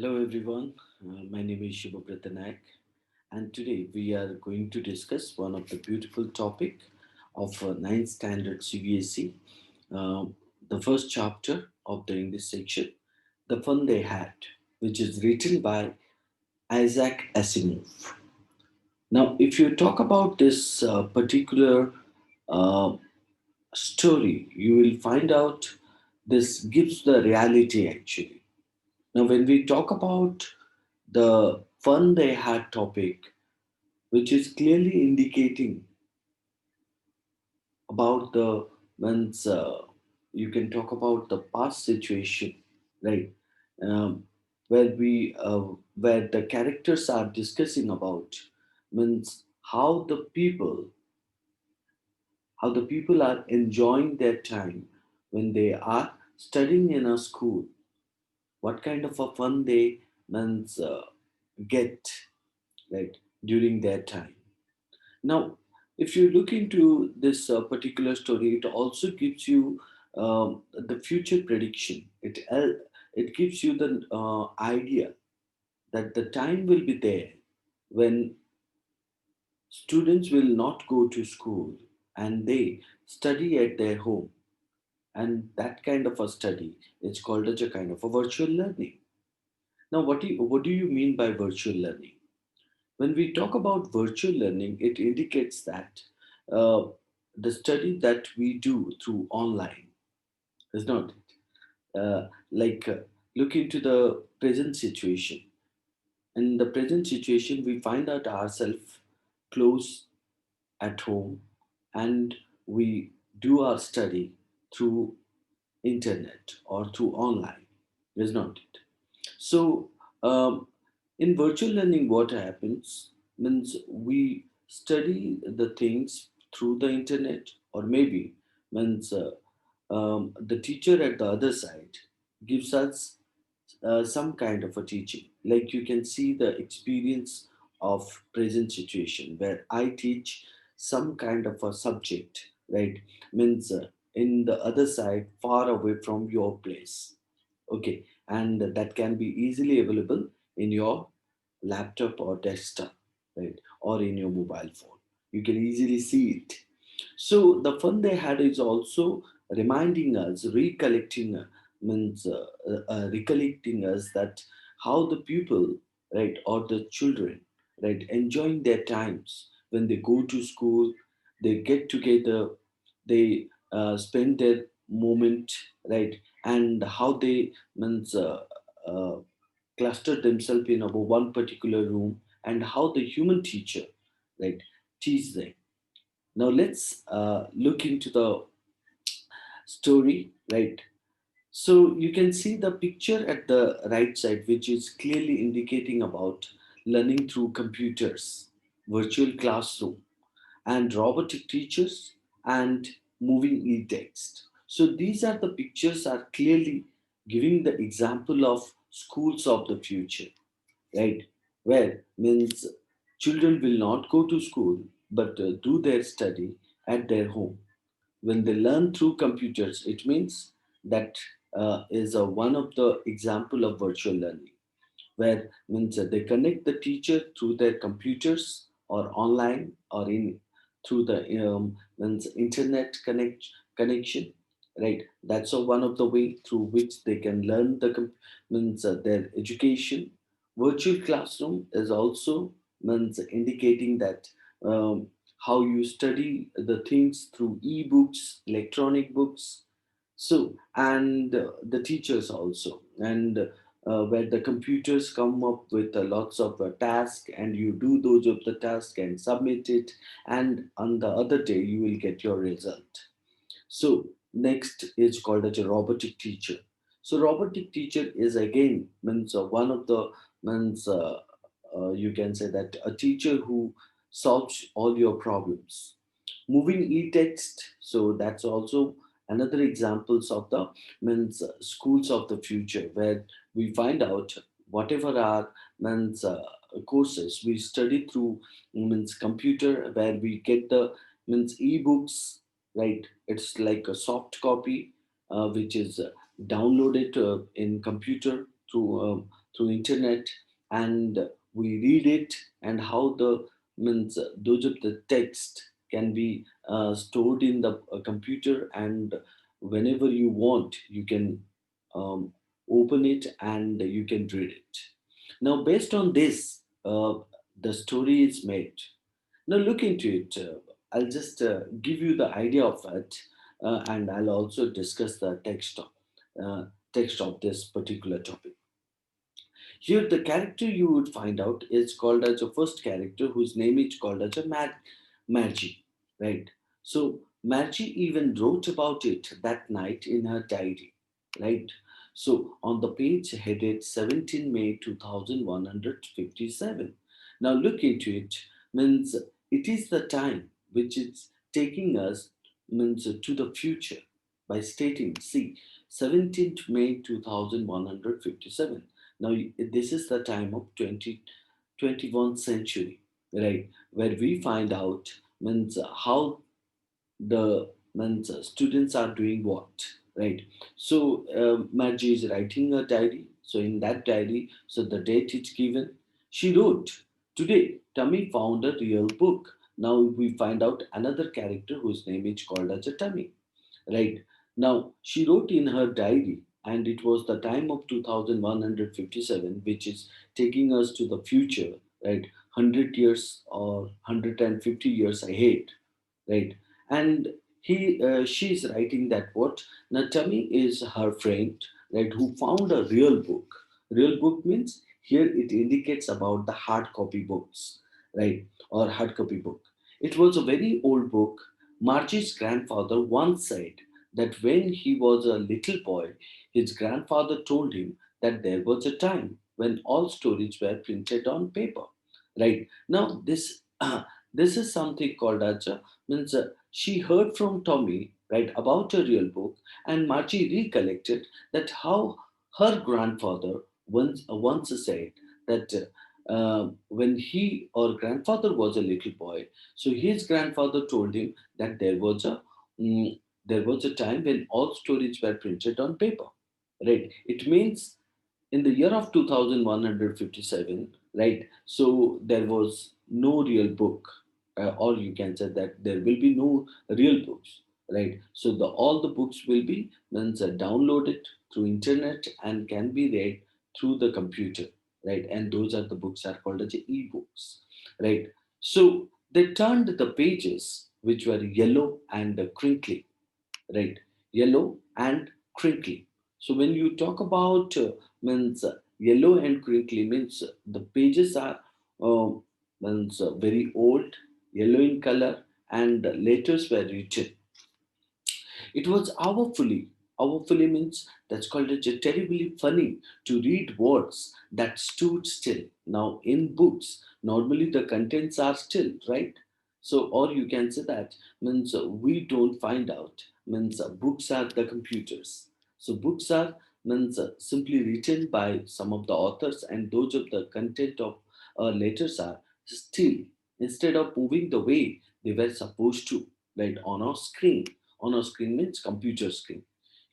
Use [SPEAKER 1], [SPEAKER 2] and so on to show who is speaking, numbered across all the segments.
[SPEAKER 1] Hello everyone, my name is Shubhabrata Naik, and today we are going to discuss one of the beautiful topic of ninth standard CBSE, uh, the first chapter of the English section, The Fun They Had, which is written by Isaac Asimov. Now, if you talk about this particular uh, story, you will find out this gives the reality actually. Now, when we talk about the fun they had topic, which is clearly indicating about the once you can talk about the past situation, right? Um, where we where the characters are discussing about means how the people are enjoying their time when they are studying in a school, what kind of a fun they means get right during their time. Now, if you look into this particular story, it also gives you the future prediction. It gives you the idea that the time will be there when students will not go to school and they study at their home, and that kind of a study is called as a kind of a virtual learning. Now, what do you mean by virtual learning? When we talk about virtual learning, it indicates that uh, the study that we do through online is not it. Look into the present situation. In the present situation, we find out ourselves close at home, and we do our study through internet or through online, is not it? So, in virtual learning, what happens means we study the things through the internet, or maybe means the teacher at the other side gives us some kind of a teaching. Like you can see the experience of present situation where I teach some kind of a subject, right? Means in the other side, far away from your place. Okay, and that can be easily available in your laptop or desktop, right? Or in your mobile phone. You can easily see it. So the fun they had is also reminding us, recollecting us that how the people, right, or the children, right, enjoying their times when they go to school, they get together, they spend their moment, right, and how they uh, cluster themselves in about one particular room, and how the human teacher, right, teach them. Now let's look into the story, right? So you can see the picture at the right side, which is clearly indicating about learning through computers, virtual classroom, and robotic teachers and moving e-text. So these are the pictures are clearly giving the example of schools of the future, right? Where means children will not go to school but do their study at their home. When they learn through computers, it means that is one of the example of virtual learning, where means they connect the teacher through their computers or online or in through the means internet connection, right? That's one of the way through which they can learn means their education. Virtual classroom is also means indicating that um, how you study the things through e-books, electronic books. So and the teachers also, and where the computers come up with lots of tasks, and you do those of the task and submit it, and on the other day you will get your result. So next is called as a robotic teacher. So robotic teacher is again means one of the means you can say that a teacher who solves all your problems. Moving e-text, so that's also another examples of the means schools of the future, where we find out whatever our means courses we study through means computer, where we get the means e-books, right? It's like a soft copy which is downloaded in computer, through internet, and we read it, and how the means those of the text can be stored in the computer, and whenever you want you can um, open it and you can read it. Now based on this, the story is made. Now look into it. I'll just give you the idea of it, and I'll also discuss the uh, text of this particular topic. Here, the character you would find out is called as a first character, whose name is called as a Margie, right? So Margie even wrote about it that night in her diary, right? So on the page headed 17 May 2157. Now look into it, means it is the time which is taking us, means to the future, by stating, see, 17th May 2157. Now, this is the time of 21st century, right? Where we find out, means how the means students are doing what, right? So, Margie is writing a diary. So, in that diary, so the date is given. She wrote, "Today, Tummy found a real book." Now we find out another character whose name is called as a Tummy, right? Now, she wrote in her diary, and it was the time of 2157, which is taking us to the future, right? 100 years or 150 years ahead, right? And she's writing that what Natami is her friend, right, who found a real book. Real book means here it indicates about the hard copy books, right, or hard copy book. It was a very old book. Margie's grandfather once said that when he was a little boy, his grandfather told him that there was a time when all stories were printed on paper, right? Now this this is something called as a, means she heard from Tommy, right, about a real book, and Margie recollected that how her grandfather once said that when he or grandfather was a little boy, so his grandfather told him that mm, there was a time when all stories were printed on paper, right? It means in the year of 2157, right, so there was no real book, or you can say that there will be no real books, right? So the all the books will be means downloaded through internet and can be read through the computer, right? And those are the books are called as e-books, right? So they turned the pages which were yellow and crinkly, right? Yellow and crinkly. So when you talk about means yellow and crinkly means the pages are uh, means very old, yellow in color, and letters were written. It was hourfully. Hourfully means that's called as terribly funny to read words that stood still. Now, in books, normally the contents are still, right? So, or you can say that means we don't find out. Means books are the computers. So, books are means simply written by some of the authors, and those of the content of letters are still, instead of moving the way they were supposed to, right, on our screen. On a screen means computer screen,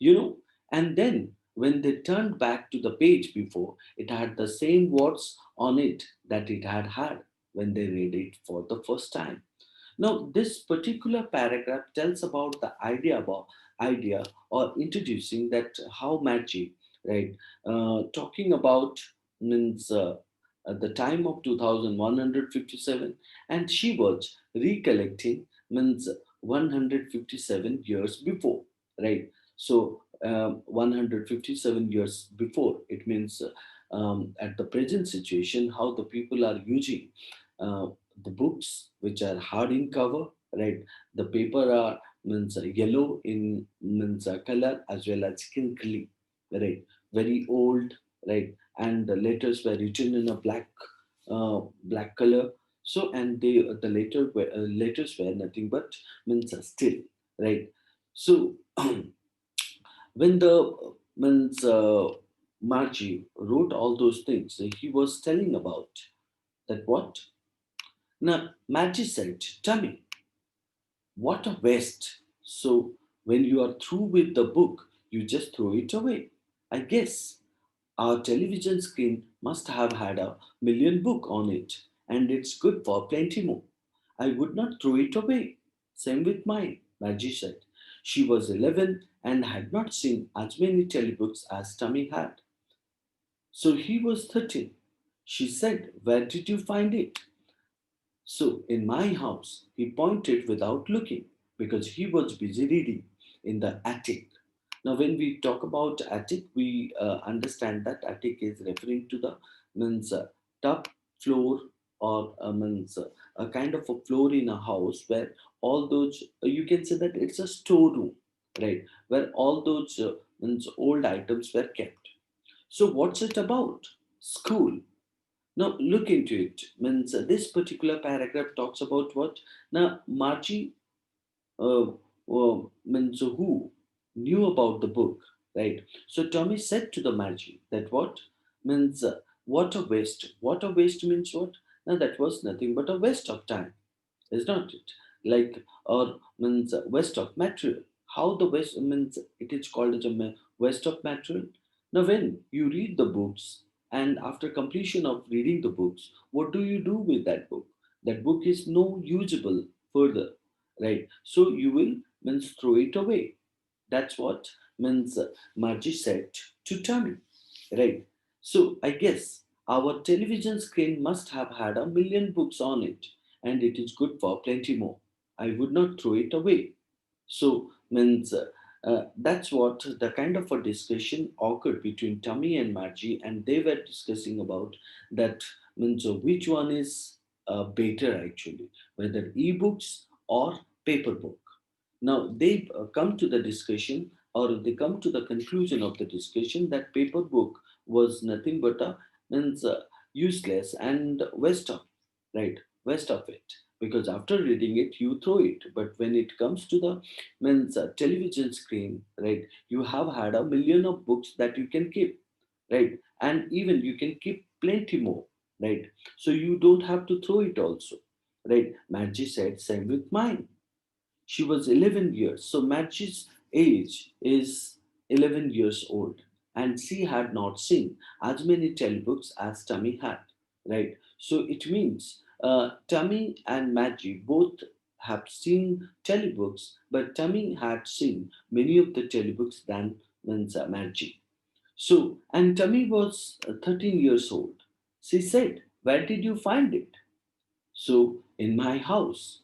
[SPEAKER 1] you know. And then when they turned back to the page before, it had the same words on it that it had had when they read it for the first time. Now, this particular paragraph tells about the idea or introducing that how magic, right? Talking about means at the time of 2157, and she was recollecting means 157 years before, right? So 157 years before, it means at the present situation, how the people are using uh, the books which are hard in cover, right? The paper are means yellow in means color as well as crinkly, right? Very old, right? And the letters were written in a black color. So and the letters were nothing but means still, right? So when the means Margie wrote all those things, he was telling about that what. Now, Maggie said, "Tummy, what a waste. So, when you are through with the book, you just throw it away. I guess." Our television screen must have had a million book on it, and it's good for plenty more. I would not throw it away. Same with mine, Margie said. She was 11 and had not seen as many telebooks as Tommy had. So he was 13. She said, "Where did you find it?" "So, in my house," he pointed without looking, because he was busy reading in the attic. Now, when we talk about attic, we understand that attic is referring to the means top floor, or means a kind of a floor in a house where all those you can say that it's a storeroom, right? Where all those means old items were kept. So, what's it about? School. Now look into it. Means this particular paragraph talks about what? Now Margie means who knew about the book, right? So Tommy said to the Margie that what? Means what a waste. What a waste means what? Now that was nothing but a waste of time, is not it? Like, or means waste of material. How the waste means it is called as a waste of material. Now when you read the books, and after completion of reading the books, what do you do with that book? That book is no usable further, right? So you will means throw it away. That's what means Margie said to Tommy, right? So I guess our television screen must have had a million books on it, and it is good for plenty more. I would not throw it away. So means that's what the kind of a discussion occurred between Tommy and Margie, and they were discussing about that means which one is better actually, whether ebooks or paper book. Now they come to the discussion, or they come to the conclusion of the discussion, that paper book was nothing but a means useless and waste of, right, waste of it, because after reading it you throw it. But when it comes to the means television screen, right, you have had a million of books that you can keep, right, and even you can keep plenty more, right, so you don't have to throw it also, right. Maggie said same with mine. She was 11 years. So Match's age is 11 years old. And she had not seen as many telebooks as Tammy had. Right? So it means Tammy and Maggie both have seen telebooks, but Tammy had seen many of the telebooks than means Maggie. So, and Tammy was 13 years old. She said, "Where did you find it?" "So, in my house."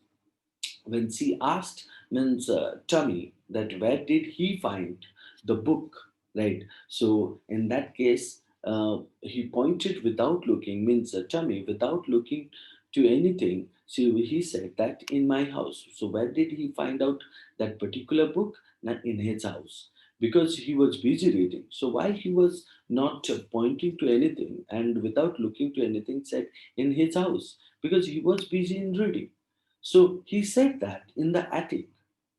[SPEAKER 1] When she asked means Tommy that where did he find the book, right? So in that case, he pointed without looking, means Tommy without looking to anything. So he said that in my house. So where did he find out that particular book? Not in his house, because he was busy reading. So why he was not pointing to anything and without looking to anything, said in his house, because he was busy in reading. So he said that in the attic,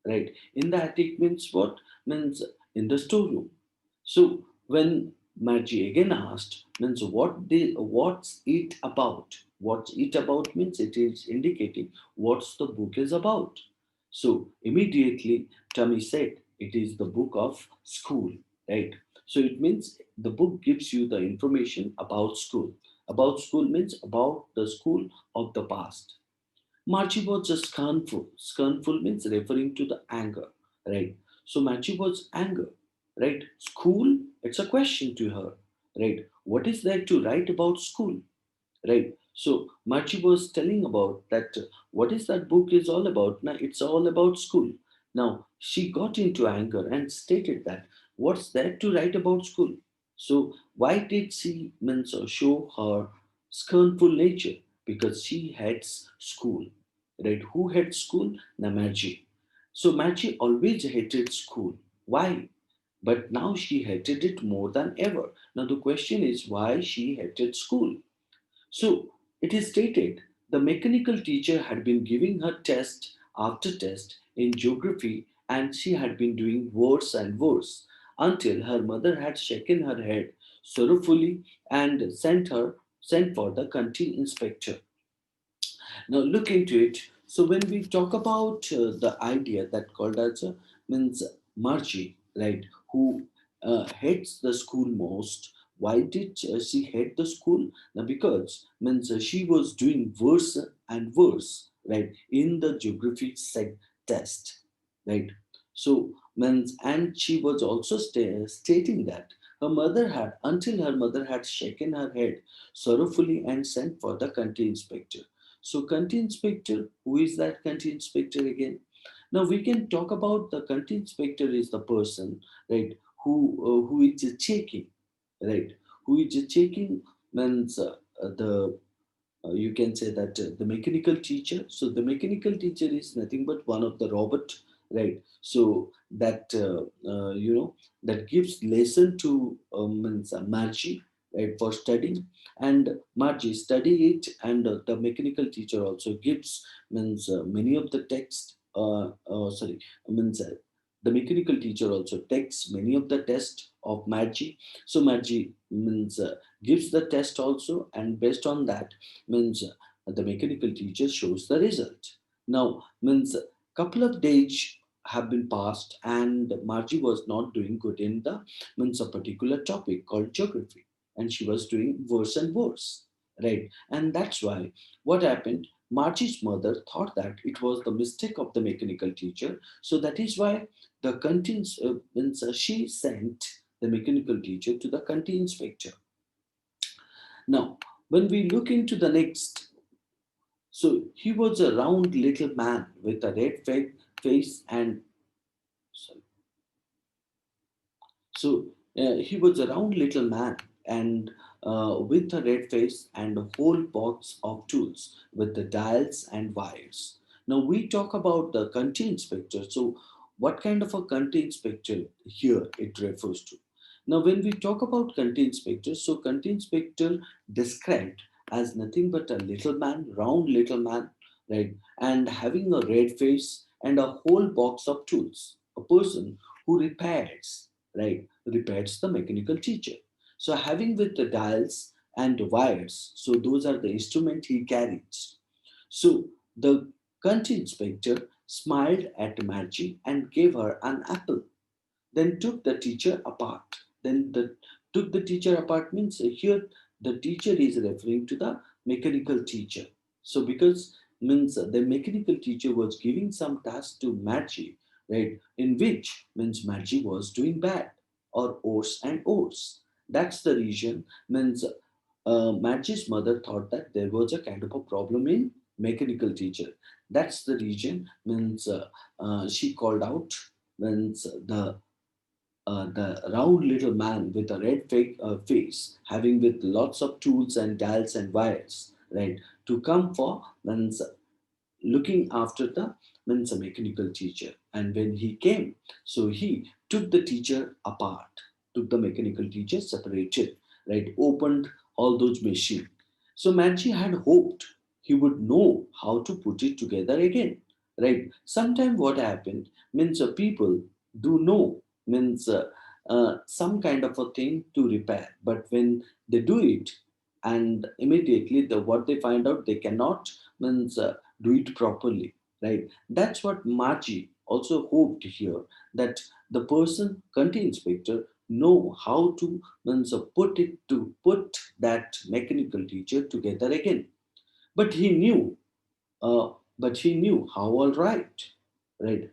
[SPEAKER 1] right? In the attic means what? Means in the storeroom. So when Margie again asked, means what's it about? What's it about means it is indicating what's the book is about. So immediately Tommy said it is the book of school, right? So it means the book gives you the information about school. About school means about the school of the past. Marchi was just scornful. Scornful means referring to the anger, right? So Marchi was anger, right? School, it's a question to her, right? What is there to write about school, right? So Marchi was telling about that what is that book is all about. Now it's all about school. Now she got into anger and stated that what's there to write about school. So why did she means show her scornful nature? Because she hates school, right? Who hates school? Na Marchi. So Marchi always hated school. Why? But now she hated it more than ever. Now the question is why she hated school. So it is stated the mechanical teacher had been giving her test after test in geography, and she had been doing worse and worse until her mother had shaken her head sorrowfully and sent for the country inspector. Now look into it. So when we talk about the idea that called as means Margie, right, who hates the school most, Why did she hate the school? Now, because means she was doing worse and worse, right, in the geography test, right? So means, and she was also stating that her mother had shaken her head sorrowfully and sent for the country inspector. So country inspector, who is that country inspector again? Now we can talk about the country inspector is the person, right, who is checking, right, who is checking means the you can say that the mechanical teacher. So the mechanical teacher is nothing but one of the robot, right? So that that gives lesson to means Margie, right, for studying, and Margie study it, and the mechanical teacher also gives means many of the text. Sorry, means the mechanical teacher also takes many of the tests of Margie. So Margie means gives the test also, and based on that means the mechanical teacher shows the result. Now means couple of days have been passed, and Margie was not doing good in the means a particular topic called geography, and she was doing worse and worse, right? And that's why what happened, Margie's mother thought that it was the mistake of the mechanical teacher. So that is why the contents means she sent the mechanical teacher to the country inspector. Now when we look into the next, so he was a round little man with a red face and sorry. So he was a round little man and with a red face and a whole box of tools with the dials and wires. Now we talk about the country inspector. So what kind of a country inspector here it refers to? Now when we talk about country inspector, so country inspector described as nothing but a little man, round little man, right, and having a red face and a whole box of tools. A person who repairs, right, repairs the mechanical teacher. So having with the dials and wires, so those are the instrument he carries. So the country inspector smiled at Margie and gave her an apple, then took the teacher apart. Then the took the teacher apart means here the teacher is referring to the mechanical teacher. So because means the mechanical teacher was giving some task to Margie, right, in which means Margie was doing bad or worse and worse. That's the reason means Margie's mother thought that there was a kind of a problem in mechanical teacher. That's the reason means she called out means the round little man with a red fake face, having with lots of tools and dials and wires, right, to come for means looking after the means a mechanical teacher. And when he came, so he took the teacher apart, took the mechanical teacher separated, right, opened all those machines. So Manchi had hoped he would know how to put it together again, right? Sometime what happened means people do know means some kind of a thing to repair, but when they do it and immediately the what they find out they cannot means do it properly, right? That's what Margie also hoped here, that the person country inspector know how to means put that mechanical teacher together again. But he knew how, all right, right?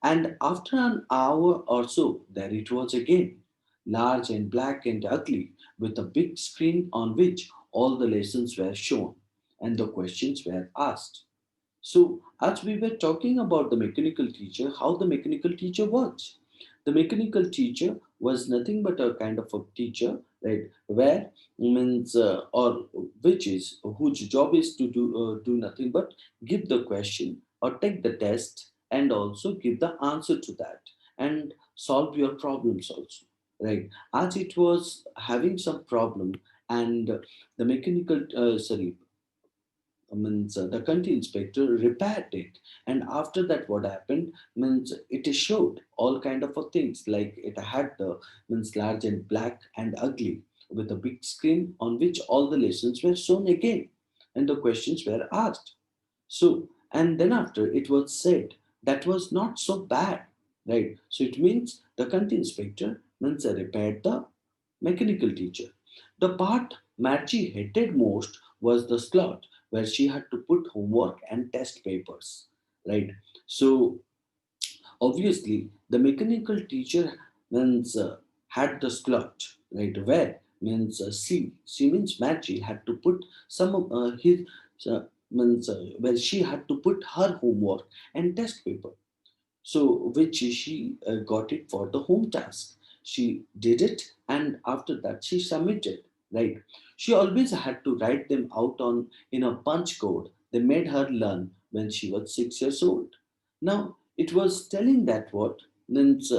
[SPEAKER 1] And after an hour or so, there it was again, large and black and ugly, with a big screen on which all the lessons were shown and the questions were asked. So, as we were talking about the mechanical teacher, how the mechanical teacher works. The mechanical teacher was nothing but a kind of a teacher, right? Where means or which is whose job is to do nothing but give the question or take the test and also give the answer to that and solve your problems also, right? As it was having some problem, and the mechanical sorry means the country inspector repaired it, and after that what happened means it showed all kind of a things, like it had the means large and black and ugly with a big screen on which all the lessons were shown again and the questions were asked. So and then after it was said that was not so bad, right? So it means the country inspector means repaired the mechanical teacher. The part Margie hated most was the slot where she had to put homework and test papers. Right. So obviously, the mechanical teacher means had the slot right where means C means Margie had to put some of his means where she had to put her homework and test paper, so which she got it for the home task. She did it, and after that she submitted. Right. She always had to write them out on in a punch code they made her learn when she was 6 years old. Now it was telling that what means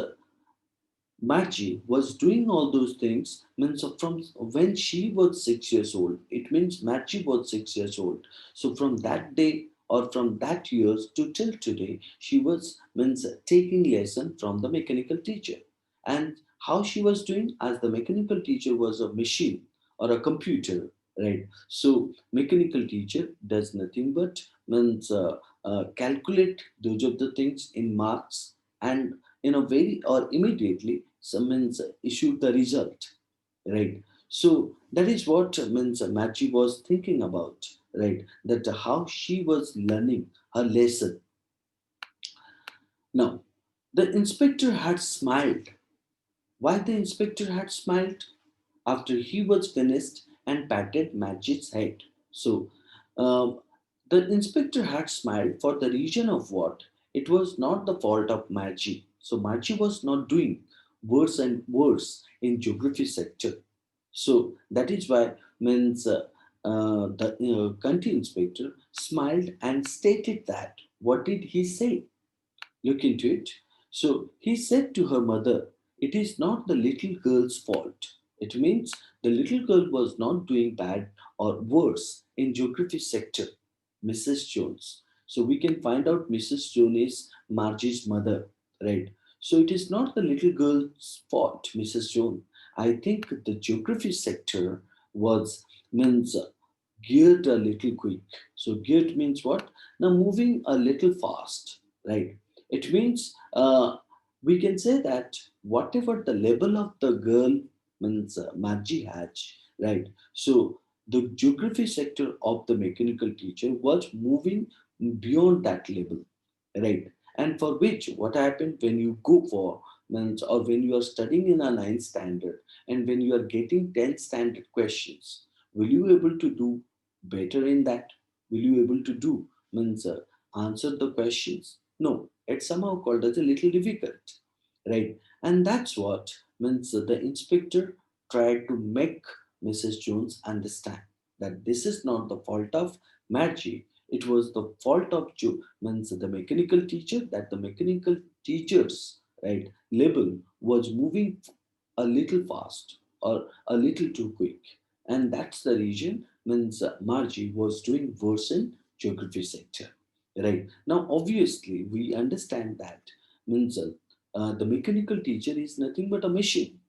[SPEAKER 1] Margie was doing all those things means from when she was 6 years old. It means Margie was 6 years old. So from that day or from that years to till today, she was means taking lesson from the mechanical teacher. And how she was doing as the mechanical teacher was a machine or a computer, right? So mechanical teacher does nothing but means calculate those of the things in marks, and in a very or immediately means issue the result, right? So that is what means Machi was thinking about, right? That how she was learning her lesson. Now the inspector had smiled. Why the inspector had smiled? After he was finished and patted Magic's head. So, um, the inspector had smiled for the reason of what? It was not the fault of Maggie. So, Maggie was not doing worse and worse in geography sector. So, that is why means the county inspector smiled and stated that. What did he say? Look into it. So he said to her mother, "It is not the little girl's fault." It means the little girl was not doing bad or worse in geography sector, Mrs. Jones. So we can find out Mrs. Jones is Margie's mother, right? So it is not the little girl's fault, Mrs. Jones. I think the geography sector was means geared a little quick. So geared means what? Now moving a little fast, right? It means we can say that whatever the level of the girl means Margie Hatch, right? So the geography sector of the mechanical teacher was moving beyond that level, right? And for which what happened when you go for means or when you are studying in a ninth standard and when you are getting 10th standard questions, will you able to do better in that? Will you able to do means answer the questions? No, it's somehow called as a little difficult, right? And that's what means the inspector tried to make Mrs. Jones understand that this is not the fault of Margie. It was the fault of means the mechanical teacher, that the mechanical teacher's right level was moving a little fast or a little too quick, and that's the reason means Margie was doing worse in geography sector. Right. Now, obviously, we understand that means the mechanical teacher is nothing but a machine,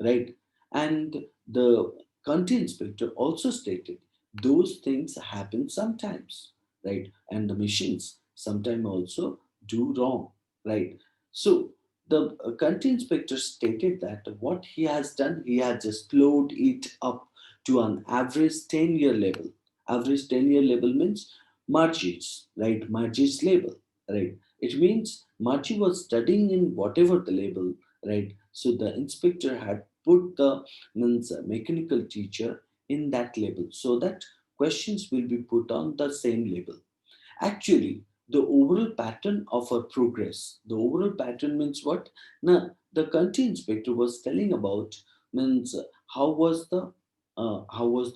[SPEAKER 1] right? And the country inspector also stated those things happen sometimes, right? And the machines sometimes also do wrong, right? So the country inspector stated that what he has done, he has just slowed it up to an average 10-year level. Average 10-year level means Margie's, right? Margie's level, right? It means Margie was studying in whatever the level, right? So the inspector had put the means mechanical teacher in that level so that questions will be put on the same level. Actually, the overall pattern of our progress, the overall pattern means what? Now, the country inspector was telling about means how was the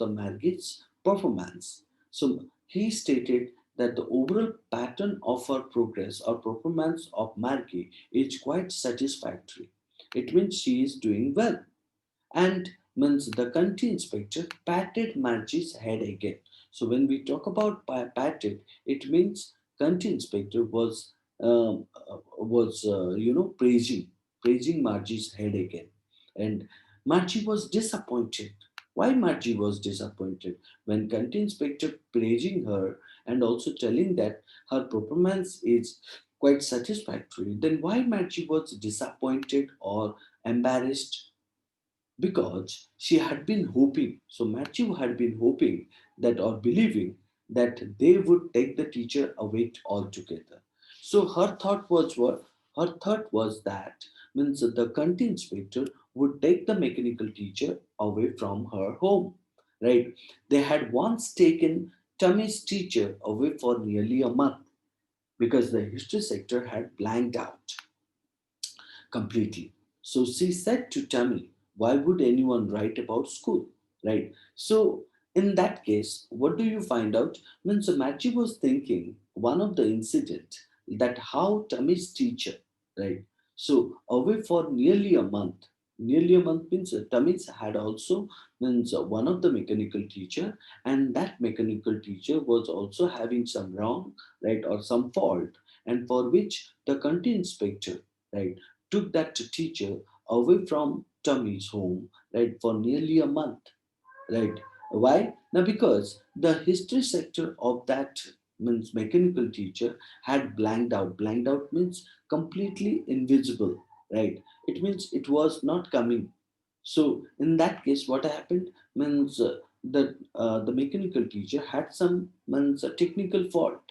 [SPEAKER 1] Margaret's performance. So he stated that the overall pattern of her progress or performance of Margie is quite satisfactory. It means she is doing well, and means the country inspector patted Margie's head again. So when we talk about patted, it means country inspector was praising Margie's head again, and Margie was disappointed. Why Margie was disappointed when country inspector praising her and also telling that her performance is quite satisfactory? Then why Margie was disappointed or embarrassed? because she had been hoping, so Matthew had been hoping that or believing that they would take the teacher away altogether. So her thought was what? Her thought was that means the country inspector would take the mechanical teacher away from her home. Right? They had once taken Tommy's teacher away for nearly a month because the history sector had blanked out completely. So she said to Tammy, why would anyone write about school? Right? So in that case, what do you find out? Means Matthew was thinking one of the incident that how Tammy's teacher, right? So away for nearly a month. Nearly a month means Tammy's had also means one of the mechanical teacher, and that mechanical teacher was also having some wrong, right, or some fault, and for which the country inspector, right, took that teacher away from Tommy's home, right, for nearly a month, right? Why? Now, because the history sector of that means mechanical teacher had blanked out. Blanked out means completely invisible, right? It means it was not coming. So in that case, what happened means the mechanical teacher had some means a technical fault,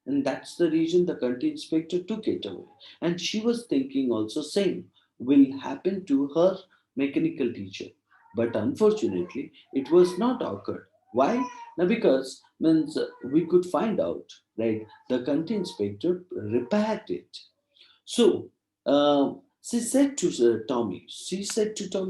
[SPEAKER 1] and that's the reason the country inspector took it away. And she was thinking also same will happen to her mechanical teacher, but unfortunately, it was not occurred. Why? Now because means we could find out, right? The country inspector repaired it. So she said to Tommy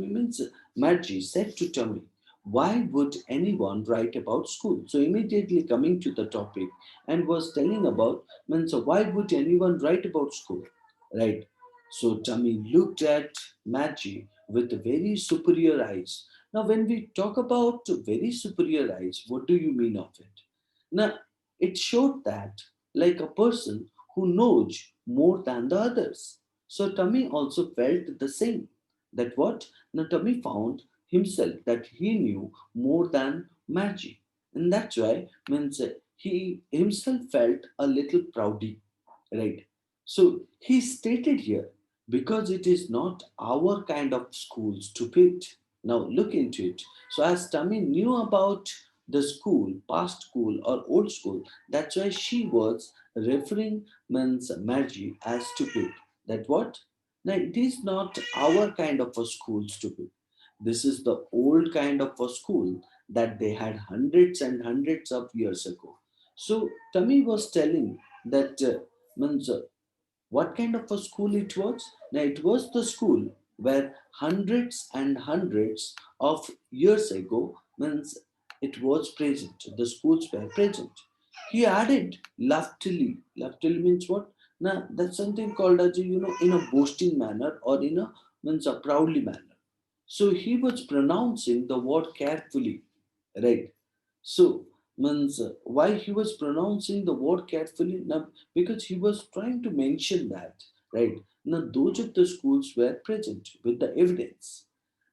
[SPEAKER 1] means Margie said to Tommy, why would anyone write about school? So immediately coming to the topic and was telling about means why would anyone write about school, right? So Tommy looked at Margie with very superior eyes. Now, when we talk about very superior eyes, what do you mean of it? Now, it showed that like a person who knows more than the others. So Tommy also felt the same. That what? Now Tommy found himself that he knew more than Maggie. And that's why means he himself felt a little proudy, right? So he stated here, because it is not our kind of school, stupid. Now look into it. So as Tommy knew about the school, past school or old school, that's why she was referring means Maggie as stupid. That what? Now it is not our kind of a school, stupid. This is the old kind of a school that they had hundreds and hundreds of years ago. So Tommy was telling that means what kind of a school it was? Now, it was the school where hundreds and hundreds of years ago means it was present. The schools were present. He added loftily. Loftily means what? Now, that's something called as in a boasting manner or in a means a proudly manner. So he was pronouncing the word carefully, right? So means why he was pronouncing the word carefully? Now, because he was trying to mention that, right? Now those of the schools were present with the evidence.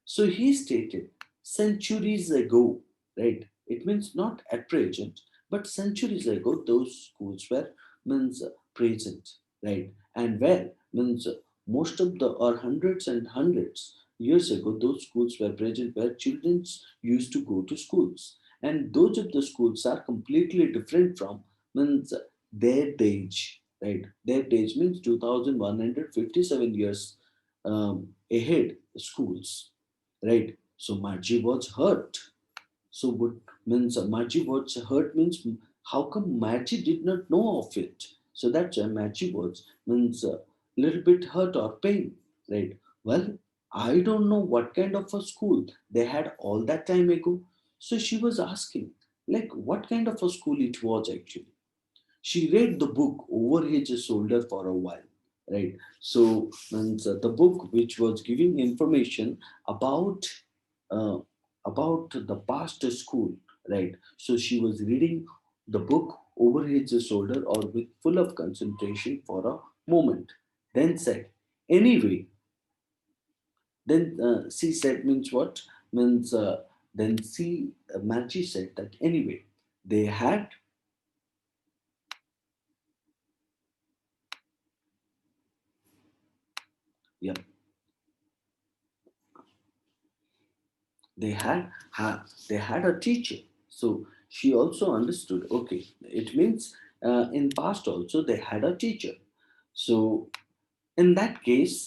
[SPEAKER 1] So he stated centuries ago, right? It means not at present, but centuries ago those schools were means present, right? And where means most of the or hundreds and hundreds years ago those schools were present where children used to go to schools, and those of the schools are completely different from means their age, right? Their age means 2157 years ahead schools, right? So Margie was hurt. So what means Margie was hurt means how come Margie did not know of it? So that's why Margie was means a little bit hurt or pain, right? Well, I don't know what kind of a school they had all that time ago. So she was asking, like, what kind of a school it was actually. She read the book over his shoulder for a while, right? So means the book which was giving information about uh, the past school, right? So she was reading the book over his shoulder or with full of concentration for a moment, then said, anyway, then she said means what? Means then she Machi said that anyway, they had, yeah. they had a teacher. So she also understood, okay, it means in past also they had a teacher. So in that case,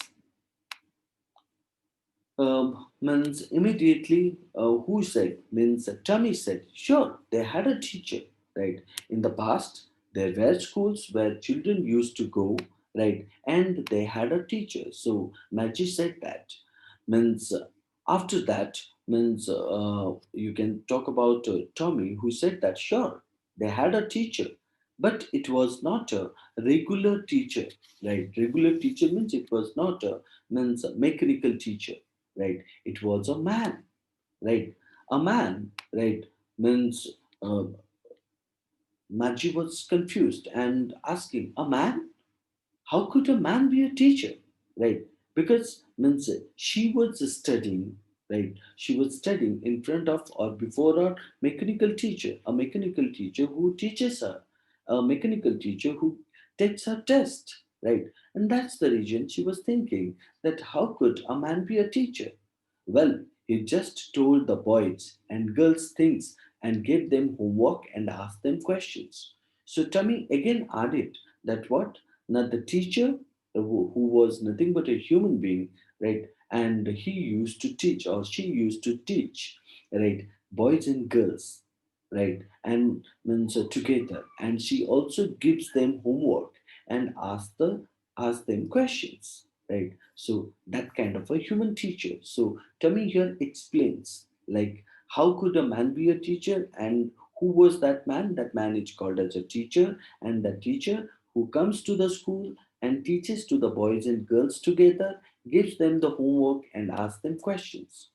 [SPEAKER 1] means immediately, who said, means Tommy said, sure, they had a teacher, right? In the past, there were schools where children used to go, right? And they had a teacher. So Maggie said that. Means after that, means you can talk about Tommy, who said that, sure, they had a teacher, but it was not a regular teacher, right? Regular teacher means it was not a means a mechanical teacher, right? It was a man, right? A man, right? Means uh, Maggie was confused and asking, a man? How could a man be a teacher, right? Because means she was studying, right? She was studying in front of or before a mechanical teacher, a mechanical teacher who teaches her, a mechanical teacher who takes her test, right? And that's the reason she was thinking that how could a man be a teacher? Well, he just told the boys and girls things and gave them homework and asked them questions. So Tommy again added that what? Now the teacher, who was nothing but a human being, right? And he used to teach, or she used to teach, right? Boys and girls, right? And means together. And she also gives them homework and ask them questions, right? So that kind of a human teacher. So Tommy here explains like how could a man be a teacher and who was that man? That man is called as a teacher, and the teacher who comes to the school and teaches to the boys and girls together, gives them the homework and asks them questions,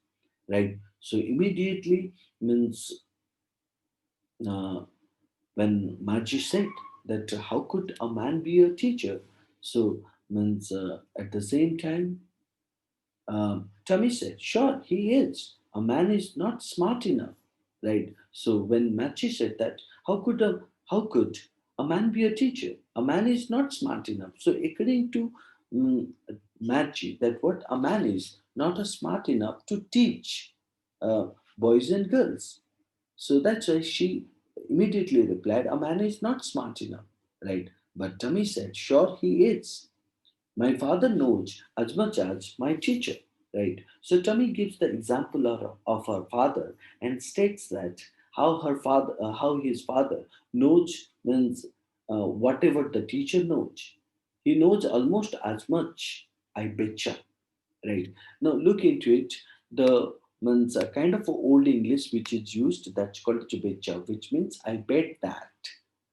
[SPEAKER 1] right? So immediately means uh, when Margie said that how could a man be a teacher? So means at the same time Tommy said, sure, he is. A man is not smart enough, right? So when Machi said that, how could a man be a teacher? A man is not smart enough. So according to um, Machi, that what a man is not a smart enough to teach uh, boys and girls. So that's why she immediately replied, a man is not smart enough, right? But Tommy said, sure, he is. My father knows as much as my teacher, right? So Tommy gives the example of her father and states that how his father knows means whatever the teacher knows. He knows almost as much, I betcha, right? Now look into it. The means a kind of a old English which is used that's called to betcha, which means I bet that.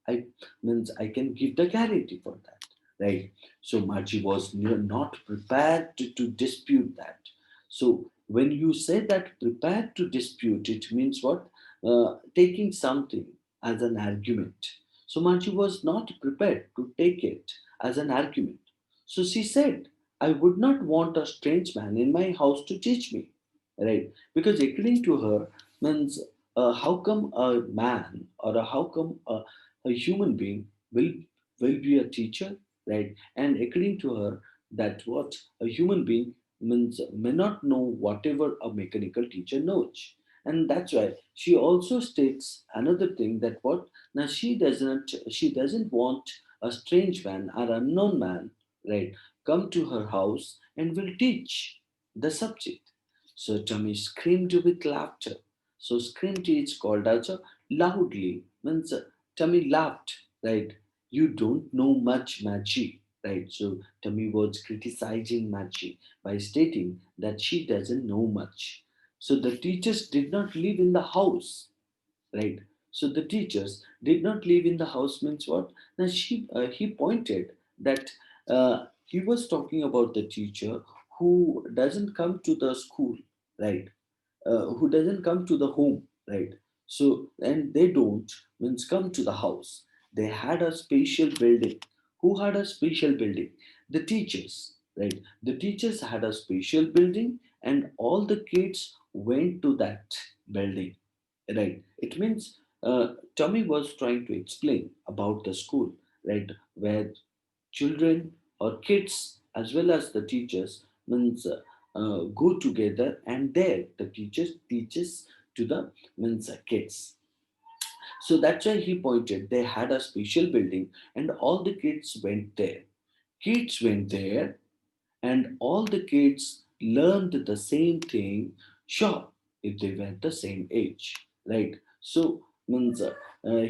[SPEAKER 1] I means I can give the guarantee for that, right? So Margie was not prepared to dispute that. So when you say that prepared to dispute, it means what? Taking something as an argument. So Margie was not prepared to take it as an argument. So she said, I would not want a strange man in my house to teach me, right? Because according to her, means how come a man or how come a human being will be a teacher, right? And according to her, that what a human being means may not know whatever a mechanical teacher knows. And that's why she also states another thing that what now she doesn't want a strange man or unknown man, right, come to her house and will teach the subject. So Tommy screamed with laughter. So screamed is called as a loudly means Tommy laughed, right? You don't know much, Maggie, right? So Tommy was criticizing Maggie by stating that she doesn't know much. So the teachers did not live in the house, right? So the teachers did not live in the house means what? Now he pointed that he was talking about the teacher who doesn't come to the school, right? Who doesn't come to the home, right? So and they don't means come to the house. They had a special building. Who had a special building? The teachers, right? The teachers had a special building, and all the kids went to that building, right? It means Tommy was trying to explain about the school, right, where children or kids as well as the teachers means go together, and there the teacher teaches to the means kids. So that's why he pointed. They had a special building, and all the kids went there. Kids went there, and all the kids learned the same thing. Sure, if they were the same age, right? So means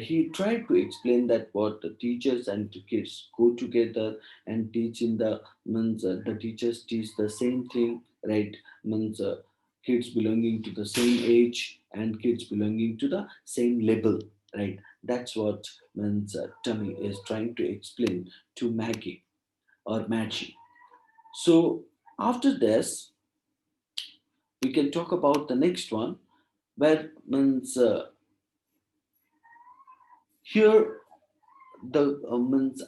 [SPEAKER 1] he tried to explain that what the teachers and the kids go together and teach in the means the teachers teach the same thing, right? Means kids belonging to the same age and kids belonging to the same level, right? That's what means Tummy is trying to explain to Maggie or Maggie. So after this, we can talk about the next one, where means here the means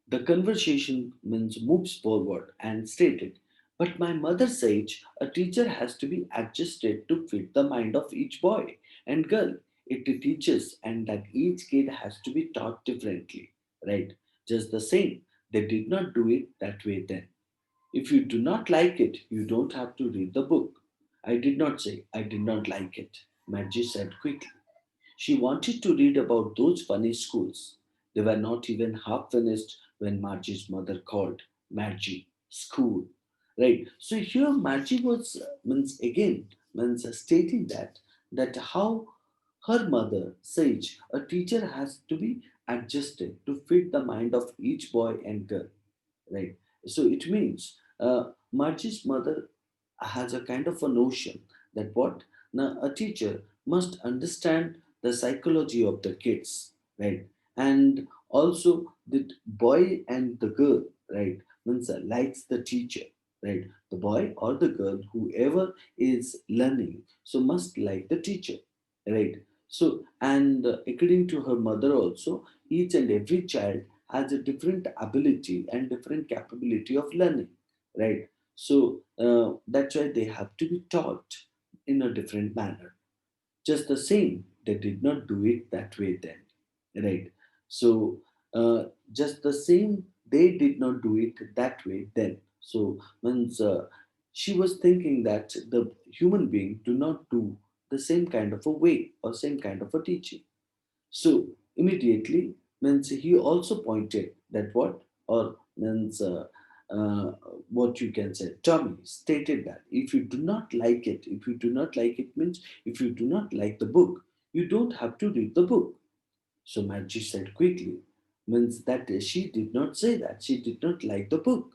[SPEAKER 1] the conversation means moves forward and stated. But my mother says a teacher has to be adjusted to fit the mind of each boy and girl. It teaches, and that each kid has to be taught differently, right? Just the same. They did not do it that way then. If you do not like it, you don't have to read the book. I did not say I did not like it, Margie said quickly. She wanted to read about those funny schools. They were not even half finished when Margie's mother called. Margie, school. Right. So here Margie was means again means stating that how her mother says a teacher has to be adjusted to fit the mind of each boy and girl, right? So it means Margie's mother has a kind of a notion that what now a teacher must understand the psychology of the kids, right? And also the boy and the girl, right? Means likes the teacher, right? The boy or the girl, whoever is learning, so must like the teacher, right? So and according to her mother also, each and every child has a different ability and different capability of learning, right? So that's why they have to be taught in a different manner. Just the same, they did not do it that way then, right? So uh, just the same, they did not do it that way then. So means she was thinking that the human being do not do the same kind of a way or same kind of a teaching. So immediately means he also pointed that what or means uh, what you can say. Tommy stated that if you do not like it, if you do not like it means if you do not like the book, you don't have to read the book. So Maggie said quickly, means that she did not say that. She did not like the book.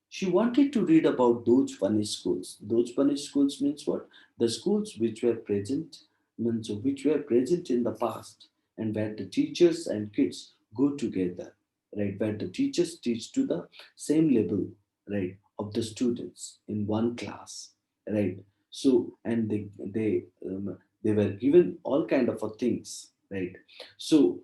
[SPEAKER 1] She wanted to read about those funny schools. Those funny schools means what? The schools which were present, means which were present in the past, and where the teachers and kids go together, right? Where the teachers teach to the same level, right, of the students in one class, right? So and they were given all kind of things, right? So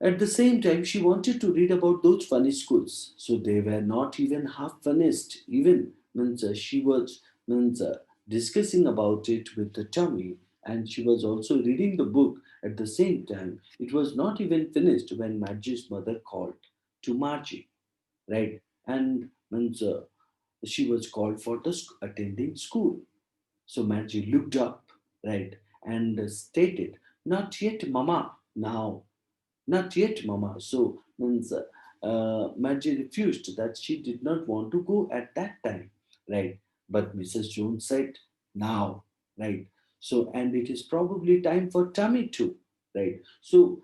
[SPEAKER 1] at the same time, she wanted to read about those funny schools. So they were not even half finished. Even means she was means discussing about it with the tummy, and she was also reading the book at the same time. It was not even finished when Margie's mother called to Margie, right? And means she was called for the attending school. So Margie looked up, right, and stated, "Not yet, Mama. Now." Not yet, Mama. So means Margie refused that she did not want to go at that time, right? But Mrs. Jones said, now, right? So and it is probably time for Tummy too, right? So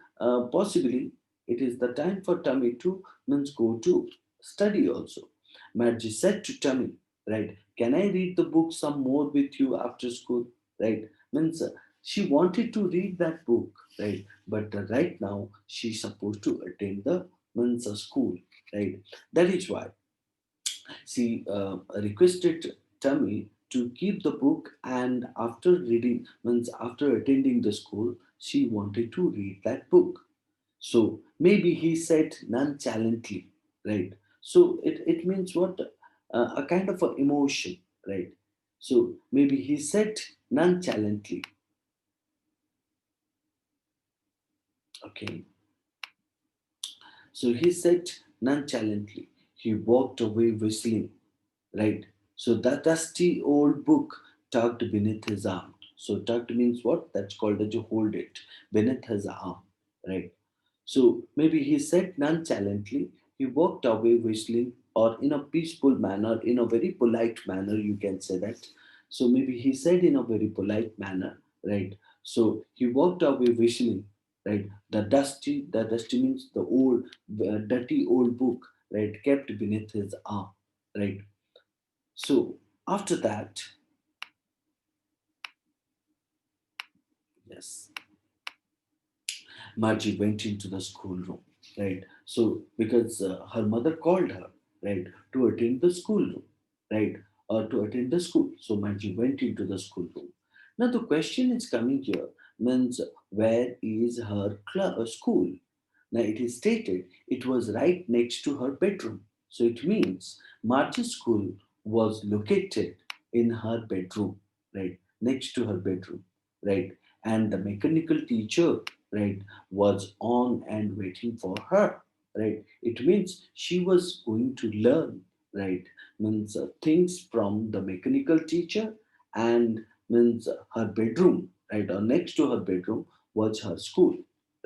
[SPEAKER 1] possibly it is the time for Tummy to means go to study also. Margie said to Tummy, right? Can I read the book some more with you after school, right? Means she wanted to read that book, right? But right now she's supposed to attend the Mensa school, right? That is why she requested Tammy to keep the book, and after reading, means after attending the school, she wanted to read that book. So maybe he said nonchalantly, right? So it means what? A kind of a emotion, right? So maybe he said nonchalantly, okay. So he said nonchalantly. He walked away whistling, right? So that dusty old book tucked beneath his arm. So tucked means what? That's called as you hold it beneath his arm, right? So maybe he said nonchalantly, he walked away whistling, or in a peaceful manner, in a very polite manner, you can say that. So maybe he said in a very polite manner, right? So he walked away whistling, right? The dusty means the old, dirty old book, right? Kept beneath his arm, right? So after that, yes, Margie went into the schoolroom, right? So, because her mother called her, right, to attend the schoolroom, right, or to attend the school. So, Margie went into the schoolroom. Now, the question is coming here means where is her school? Now, it is stated it was right next to her bedroom. So, it means Margie's school was located in her bedroom, right, next to her bedroom, right, and the mechanical teacher, right, was on and waiting for her, right. It means she was going to learn, right, means things from the mechanical teacher, and means her bedroom, right, or next to her bedroom was her school,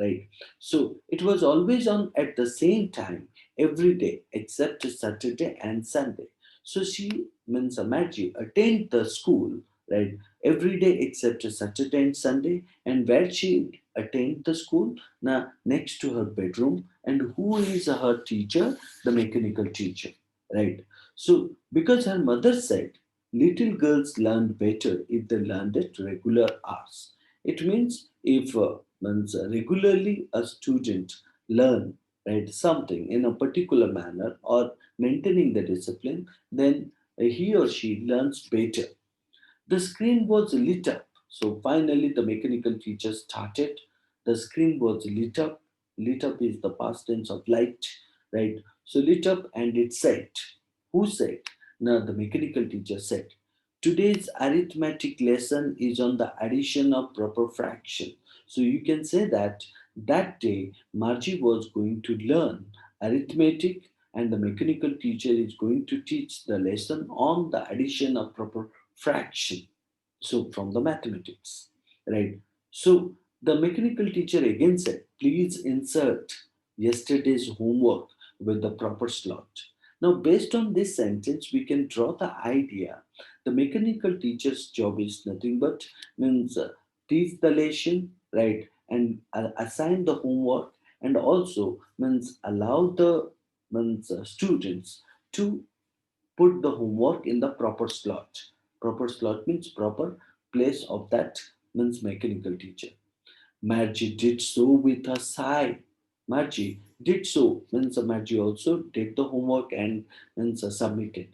[SPEAKER 1] right. So it was always on at the same time every day except Saturday and Sunday. So she means Maggie attend the school, right, every day except Saturday and Sunday. And where she attend the school? Now next to her bedroom. And who is her teacher? The mechanical teacher, right? So because her mother said little girls learn better if they learned at regular hours. It means if means regularly a student learn, right, something in a particular manner or maintaining the discipline, then he or she learns better. The screen was lit up. So finally, the mechanical teacher started. The screen was lit up. Lit up is the past tense of light, right? So lit up and it said, who said? Now, the mechanical teacher said, today's arithmetic lesson is on the addition of proper fraction. So you can say that that day, Margie was going to learn arithmetic, and the mechanical teacher is going to teach the lesson on the addition of proper fraction, so from the mathematics, right. So the mechanical teacher again said, please insert yesterday's homework with the proper slot. Now based on this sentence we can draw the idea the mechanical teacher's job is nothing but means teach the lesson, right, and assign the homework, and also means allow the means students to put the homework in the proper slot. Proper slot means proper place of that means mechanical teacher. Margie did so with a sigh. Margie did so means Margie also did the homework and means submitted.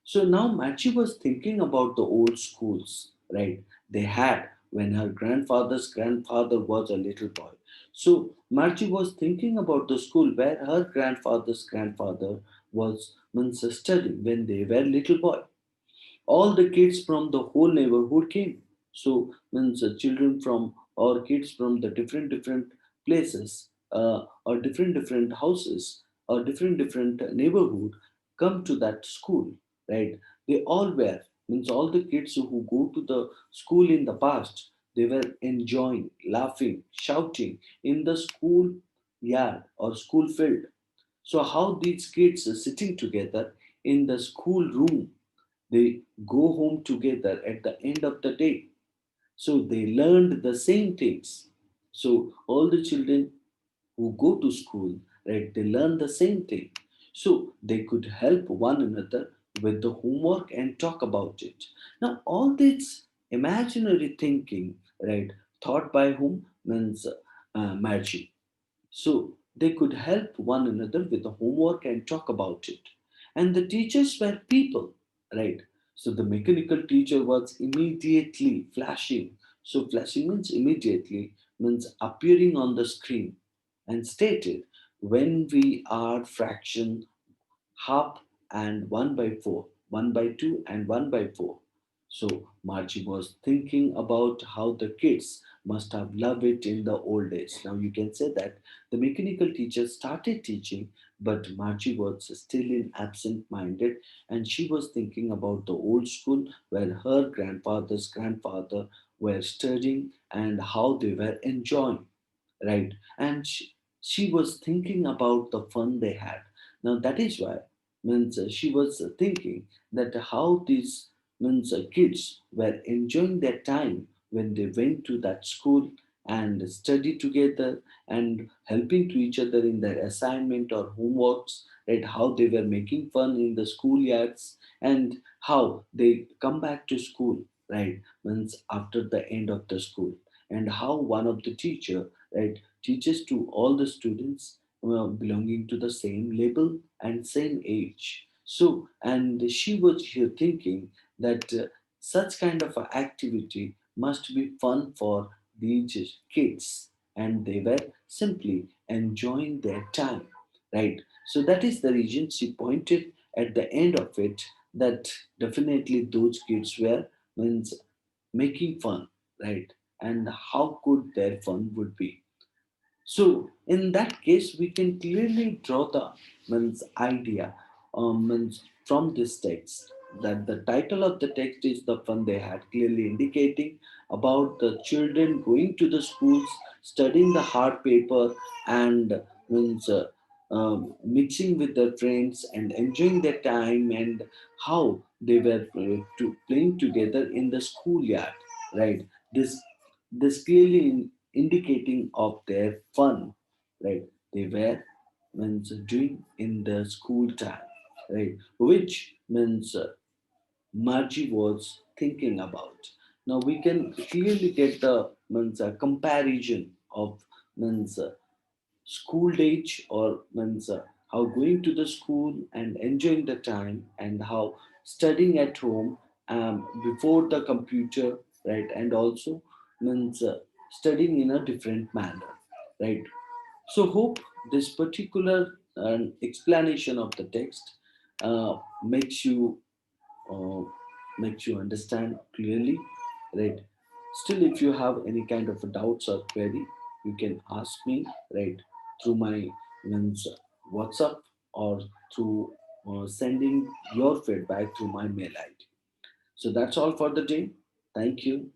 [SPEAKER 1] So now Margie was thinking about the old schools, right? They had when her grandfather's grandfather was a little boy. So Margie was thinking about the school where her grandfather's grandfather was means studying when they were little boy. All the kids from the whole neighborhood came. So means children from or kids from the different places or different houses or different neighborhood come to that school, right. They all were means all the kids who go to the school in the past, they were enjoying, laughing, shouting in the school yard or school field. So how these kids are sitting together in the school room, they go home together at the end of the day. So they learned the same things. So all the children who go to school, right, they learn the same thing. So they could help one another with the homework and talk about it. Now all this imaginary thinking, right, thought by whom means magic. So they could help one another with the homework and talk about it. And the teachers were people, right? So the mechanical teacher was immediately flashing. So flashing means immediately, means appearing on the screen and stated, when we are fraction half and 1 by 4, 1 by 2 and 1 by 4. So Margie was thinking about how the kids must have loved it in the old days. Now you can say that the mechanical teacher started teaching, but Margie was still in absent-minded, and she was thinking about the old school where her grandfather's grandfather were studying and how they were enjoying, right? And she was thinking about the fun they had. Now that is why means she was thinking that how these means kids were enjoying their time when they went to that school and study together and helping to each other in their assignment or homeworks, right? How they were making fun in the schoolyards and how they come back to school, right? Means after the end of the school, and how one of the teacher, right, teaches to all the students belonging to the same label and same age. So, and she was here thinking that such kind of a activity must be fun for these kids, and they were simply enjoying their time, right? So that is the reason she pointed at the end of it that definitely those kids were means making fun, right? And how good their fun would be. So in that case, we can clearly draw the means idea means from this text that the title of the text is the fun they had, clearly indicating about the children going to the schools, studying the hard paper, and means mixing with their friends and enjoying their time, and how they were playing together in the schoolyard, right? This clearly indicating of their fun, right? They were means doing in the school time, right? Which means Margie was thinking about. Now we can clearly get the means comparison of means school age or means how going to the school and enjoying the time and how studying at home before the computer, right? And also means studying in a different manner, right? So hope this particular explanation of the text makes you uh, makes you understand clearly, right? Still, if you have any kind of doubts or query, you can ask me, right, through my means WhatsApp or through sending your feedback through my mail ID. So that's all for the day. Thank you.